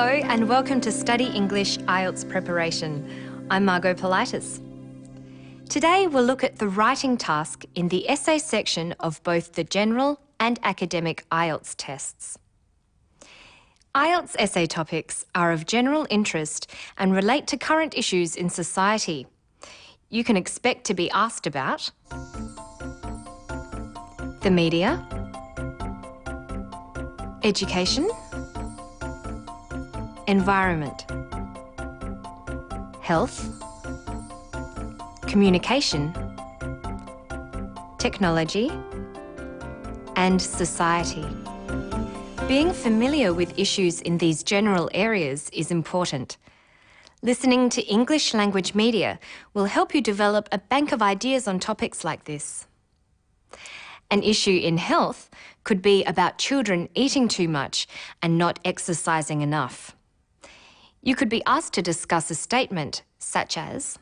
Hello and welcome to Study English IELTS Preparation. I'm Margot Politis. Today we'll look at the writing task in the essay section of both the general and academic IELTS tests. IELTS essay topics are of general interest and relate to current issues in society. You can expect to be asked about the media, education, environment, health, communication, technology, and society. Being familiar with issues in these general areas is important. Listening to English language media will help you develop a bank of ideas on topics like this. An issue in health could be about children eating too much and not exercising enough. You could be asked to discuss a statement such as,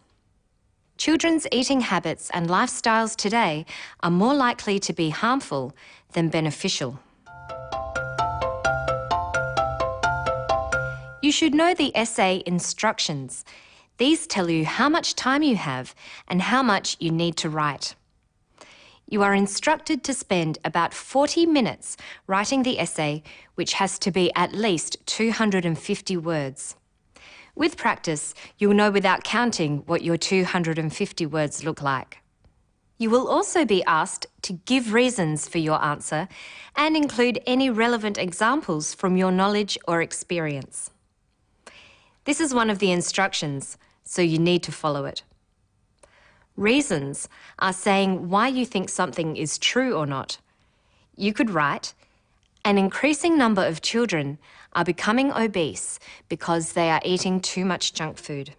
children's eating habits and lifestyles today are more likely to be harmful than beneficial. You should know the essay instructions. These tell you how much time you have and how much you need to write. You are instructed to spend about 40 minutes writing the essay, which has to be at least 250 words. With practice, you'll know without counting what your 250 words look like. You will also be asked to give reasons for your answer and include any relevant examples from your knowledge or experience. This is one of the instructions, so you need to follow it. Reasons are saying why you think something is true or not. You could write, an increasing number of children are becoming obese because they are eating too much junk food.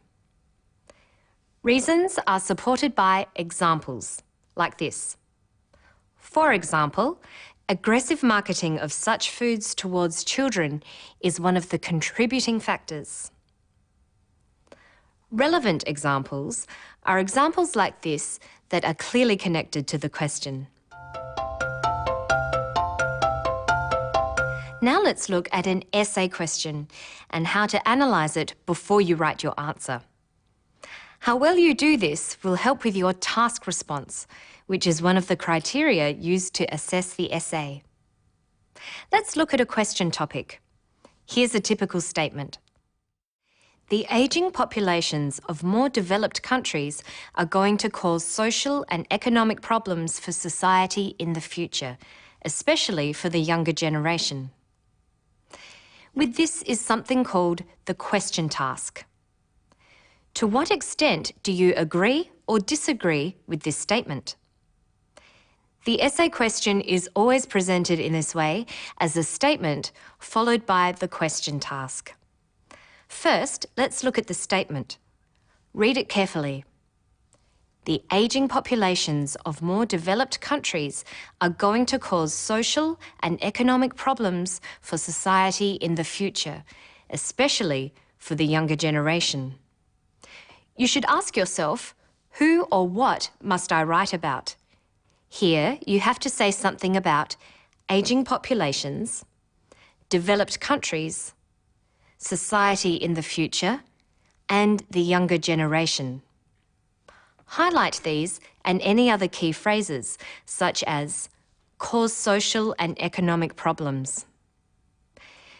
Reasons are supported by examples, like this. For example, aggressive marketing of such foods towards children is one of the contributing factors. Relevant examples are examples like this that are clearly connected to the question. Now let's look at an essay question and how to analyse it before you write your answer. How well you do this will help with your task response, which is one of the criteria used to assess the essay. Let's look at a question topic. Here's a typical statement. The ageing populations of more developed countries are going to cause social and economic problems for society in the future, especially for the younger generation. With this is something called the question task. To what extent do you agree or disagree with this statement? The essay question is always presented in this way as a statement followed by the question task. First, let's look at the statement. Read it carefully. The ageing populations of more developed countries are going to cause social and economic problems for society in the future, especially for the younger generation. You should ask yourself, who or what must I write about? Here, you have to say something about ageing populations, developed countries, society in the future, and the younger generation. Highlight these and any other key phrases, such as cause social and economic problems.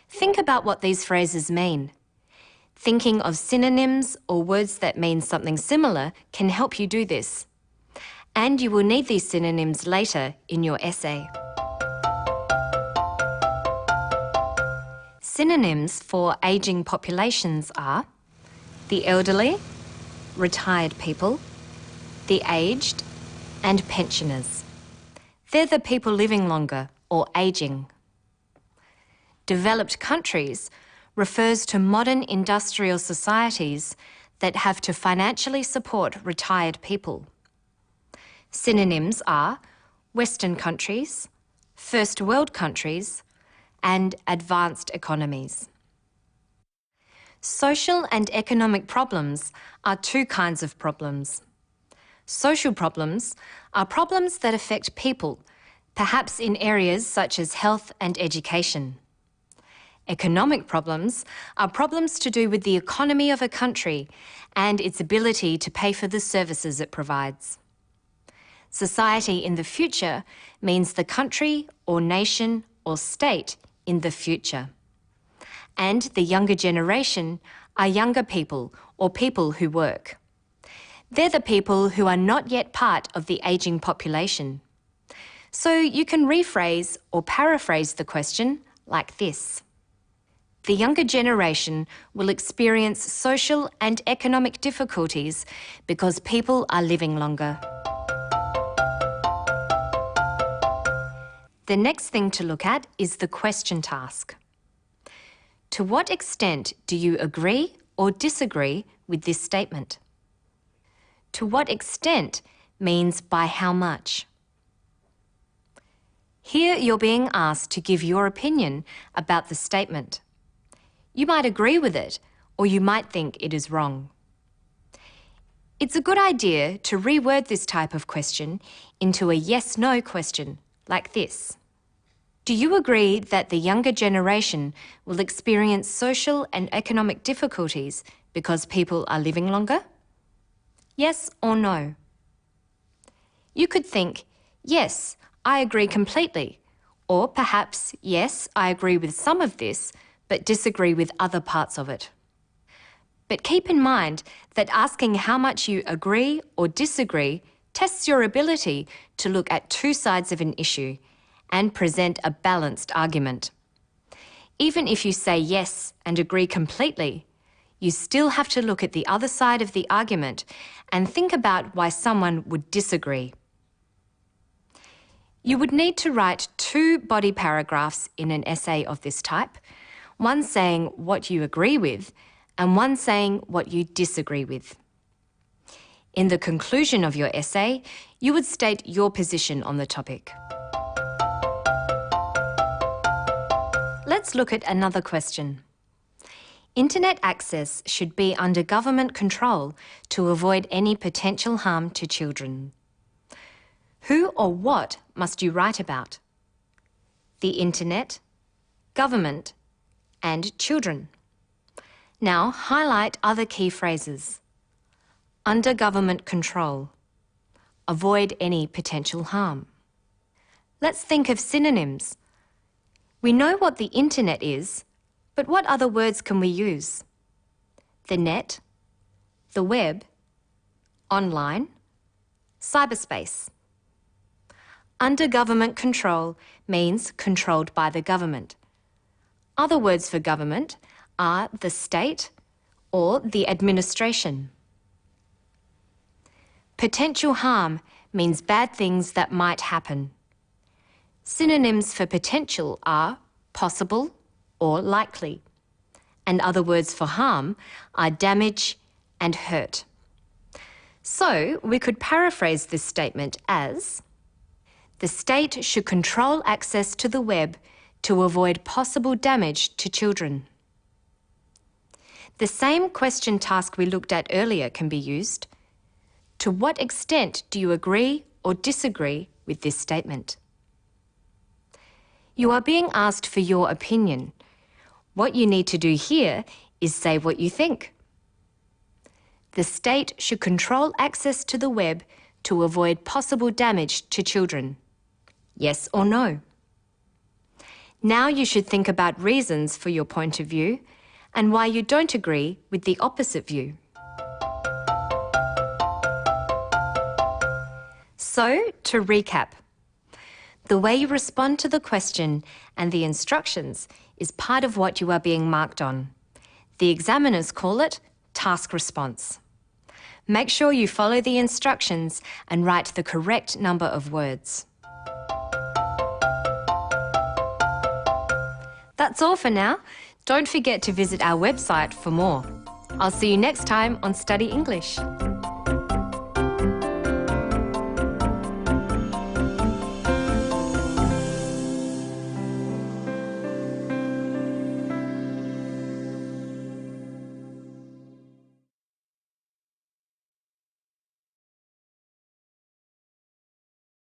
Think about what these phrases mean. Thinking of synonyms or words that mean something similar can help you do this. And you will need these synonyms later in your essay. Synonyms for ageing populations are the elderly, retired people, the aged, and pensioners. They're the people living longer or ageing. Developed countries refers to modern industrial societies that have to financially support retired people. Synonyms are Western countries, First World countries, and advanced economies. Social and economic problems are two kinds of problems. Social problems are problems that affect people, perhaps in areas such as health and education. Economic problems are problems to do with the economy of a country and its ability to pay for the services it provides. Society in the future means the country or nation or state in the future. And the younger generation are younger people or people who work. They're the people who are not yet part of the ageing population. So you can rephrase or paraphrase the question like this. The younger generation will experience social and economic difficulties because people are living longer. The next thing to look at is the question task. To what extent do you agree or disagree with this statement? To what extent means by how much. Here you're being asked to give your opinion about the statement. You might agree with it, or you might think it is wrong. It's a good idea to reword this type of question into a yes-no question, like this. Do you agree that the younger generation will experience social and economic difficulties because people are living longer? Yes or no? You could think, yes, I agree completely, or perhaps, yes, I agree with some of this, but disagree with other parts of it. But keep in mind that asking how much you agree or disagree tests your ability to look at two sides of an issue and present a balanced argument. Even if you say yes and agree completely, you still have to look at the other side of the argument and think about why someone would disagree. You would need to write 2 body paragraphs in an essay of this type, one saying what you agree with and one saying what you disagree with. In the conclusion of your essay, you would state your position on the topic. Let's look at another question. Internet access should be under government control to avoid any potential harm to children. Who or what must you write about? The internet, government, and children. Now highlight other key phrases. Under government control. Avoid any potential harm. Let's think of synonyms. We know what the internet is, but what other words can we use? The net, the web, online, cyberspace. Under government control means controlled by the government. Other words for government are the state or the administration. Potential harm means bad things that might happen. Synonyms for potential are possible or likely, and other words for harm are damage and hurt. So we could paraphrase this statement as, the state should control access to the web to avoid possible damage to children. The same question task we looked at earlier can be used. To what extent do you agree or disagree with this statement? You are being asked for your opinion. What you need to do here is say what you think. The state should control access to the web to avoid possible damage to children. Yes or no? Now you should think about reasons for your point of view and why you don't agree with the opposite view. So, to recap, the way you respond to the question and the instructions is part of what you are being marked on. The examiners call it task response. Make sure you follow the instructions and write the correct number of words. That's all for now. Don't forget to visit our website for more. I'll see you next time on Study English.